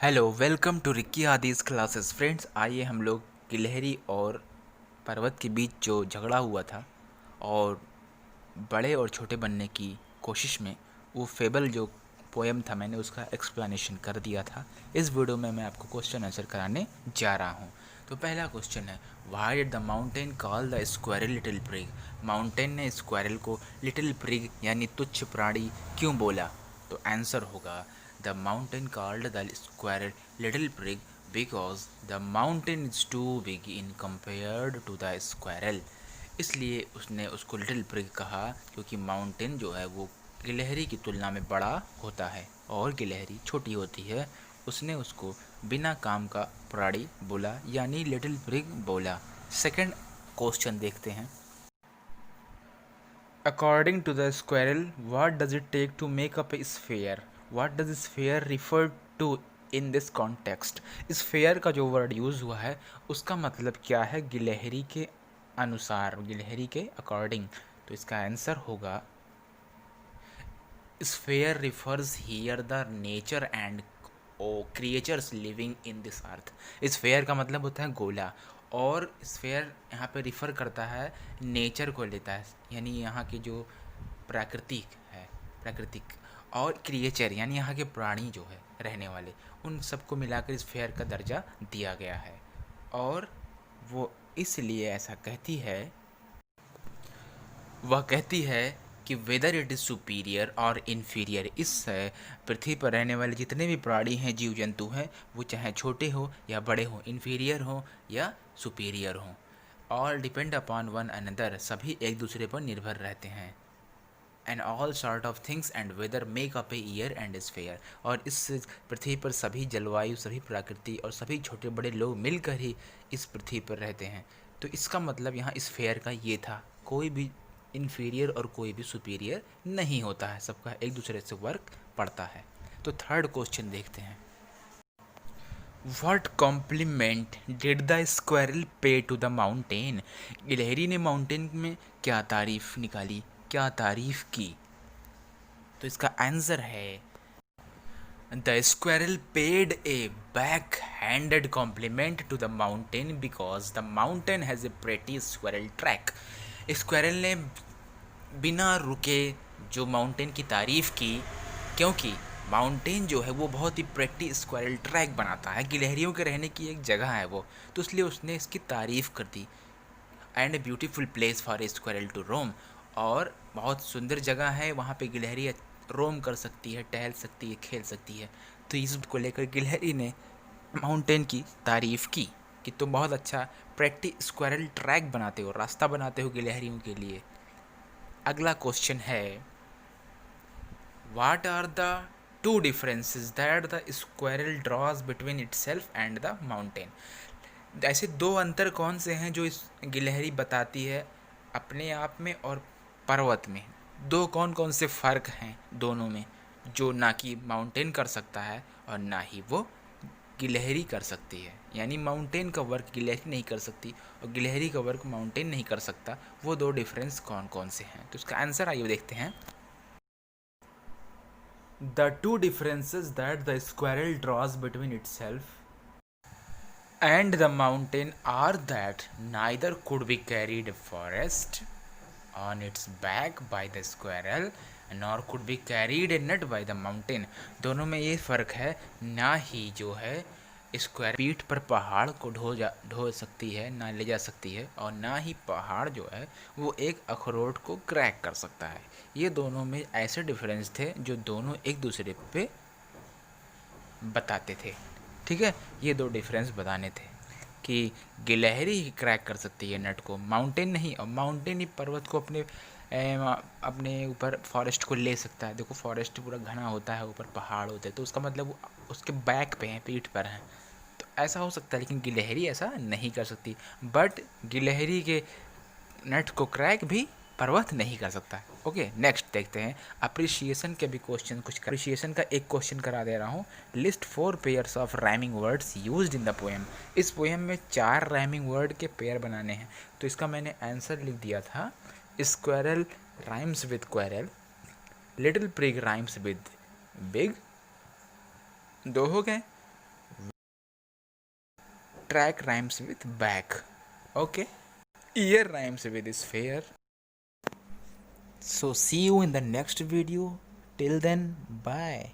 Hello, welcome to Rikki Adi's classes. Friends, आइए हम लोग गिलहरी और पर्वत के बीच जो झगड़ा हुआ था और बड़े और छोटे बनने की कोशिश में वो फेबल जो पोएम था, मैंने उसका एक्सप्लेनेशन कर दिया था। इस वीडियो में मैं आपको क्वेश्चन आंसर कराने जा रहा हूँ। तो पहला क्वेश्चन है, why did the mountain call the squirrel little prig? Mountain ने स्क्वायरल को लिटिल प्रिग यानी तुच्छ प्राणी क्यों बोला? तो आंसर होगा, the mountain called the squirrel little prig because the mountain is too big in compared to the squirrel. इसलिए उसने उसको लिटिल प्रिग कहा क्योंकि माउंटेन जो है वो गिलहरी की तुलना में बड़ा होता है और गिलहरी छोटी होती है। उसने उसको बिना काम का प्राणी बोला यानी लिटिल प्रिग बोला। सेकंड क्वेश्चन देखते हैं। According to the squirrel, what does it take to make up a sphere? What does sphere refer to in this context? sphere का जो वर्ड यूज़ हुआ है उसका मतलब क्या है गिलहरी के अनुसार, गिलहरी के अकॉर्डिंग? तो इसका आंसर होगा, sphere refers here the nature and creatures living in this earth। sphere का मतलब होता है गोला और sphere यहाँ पे रिफ़र करता है नेचर को, लेता है यानी यहाँ की जो प्राकृतिक है, प्राकृतिक, और क्रिएचर यानी यहाँ के प्राणी जो है रहने वाले, उन सबको मिलाकर स्फेयर का दर्जा दिया गया है। और वो इसलिए ऐसा कहती है, वह कहती है कि वेदर इट इज़ सुपीरियर और इन्फीरियर, इस पृथ्वी पर रहने वाले जितने भी प्राणी हैं, जीव जंतु हैं, वो चाहे छोटे हो या बड़े हों, इन्फीरियर हों या सुपीरियर हों, all depend upon one another, सभी एक दूसरे पर निर्भर रहते हैं। And all sort of things and weather make up a year and sphere, और इस पृथ्वी पर सभी जलवायु, सभी प्रकृति और सभी छोटे बड़े लोग मिलकर ही इस पृथ्वी पर रहते हैं। तो इसका मतलब यहाँ स्फेयर का ये था, कोई भी इन्फीरियर और कोई भी सुपीरियर नहीं होता है, सबका एक दूसरे से वर्क पड़ता है। तो थर्ड क्वेश्चन देखते हैं। What compliment did the squirrel pay to the mountain? गिलहरी ने माउंटेन में क्या तारीफ निकाली, क्या तारीफ की? तो इसका आंसर है, the squirrel paid a back handed compliment to the mountain because the mountain has a pretty squirrel track. Squirrel ने बिना रुके जो माउंटेन की तारीफ़ की, क्योंकि माउंटेन जो है वो बहुत ही प्रेटी स्क्वायरल ट्रैक बनाता है, गिलहरियों के रहने की एक जगह है वो, तो इसलिए उसने इसकी तारीफ़ कर दी। And a beautiful place for a squirrel to roam, और बहुत सुंदर जगह है, वहाँ पे गिलहरी रोम कर सकती है, टहल सकती है, खेल सकती है। तो इस को लेकर गिलहरी ने माउंटेन की तारीफ़ की कि तुम बहुत अच्छा प्रेटी स्क्वायरल ट्रैक बनाते हो, रास्ता बनाते हो गिलहरियों के लिए। अगला क्वेश्चन है, what are the two differences that the squirrel draws between itself and the mountain? ऐसे दो अंतर कौन से हैं जो इस गिलहरी बताती है अपने आप में और पर्वत में? दो कौन कौन से फ़र्क हैं दोनों में जो ना कि माउंटेन कर सकता है और ना ही वो गिलहरी कर सकती है? यानी माउंटेन का वर्क गिलहरी नहीं कर सकती और गिलहरी का वर्क माउंटेन नहीं कर सकता। वो दो डिफरेंस कौन कौन से हैं? तो इसका आंसर आइए देखते हैं। The two differences that the squirrel draws between itself and the mountain are that neither could be carried forest on its back by the squirrel nor could be carried a nut by the mountain। दोनों में ये फ़र्क है, ना ही जो है square पीठ पर पहाड़ को ढो सकती है, ना ले जा सकती है, और ना ही पहाड़ जो है वो एक अखरोट को क्रैक कर सकता है। ये दोनों में ऐसे डिफरेंस थे जो दोनों एक दूसरे पे बताते थे। ठीक है, ये दो डिफरेंस बताने थे कि गिलहरी ही क्रैक कर सकती है नट को, माउंटेन नहीं, और माउंटेन ही पर्वत को अपने ऊपर फॉरेस्ट को ले सकता है। देखो फॉरेस्ट पूरा घना होता है, ऊपर पहाड़ होते हैं, तो उसका मतलब वो उसके बैक पे हैं, पीठ पर हैं, तो ऐसा हो सकता है, लेकिन गिलहरी ऐसा नहीं कर सकती। बट गिलहरी के नट को क्रैक भी पर्वत नहीं कर सकता। ओके, नेक्स्ट देखते हैं। अप्रिशिएशन के भी क्वेश्चन, कुछ अप्रिशिएशन का एक क्वेश्चन करा दे रहा हूँ। List 4 pairs of rhyming words used in the poem. इस पोएम में 4 राइमिंग वर्ड के पेयर बनाने हैं। तो इसका मैंने आंसर लिख दिया था, squirrel rhymes with quarrel, little prig rhymes with big, 2 हो गए, track rhymes with back. Okay, ear rhymes with sphere. So see you in the next video. Till then, bye.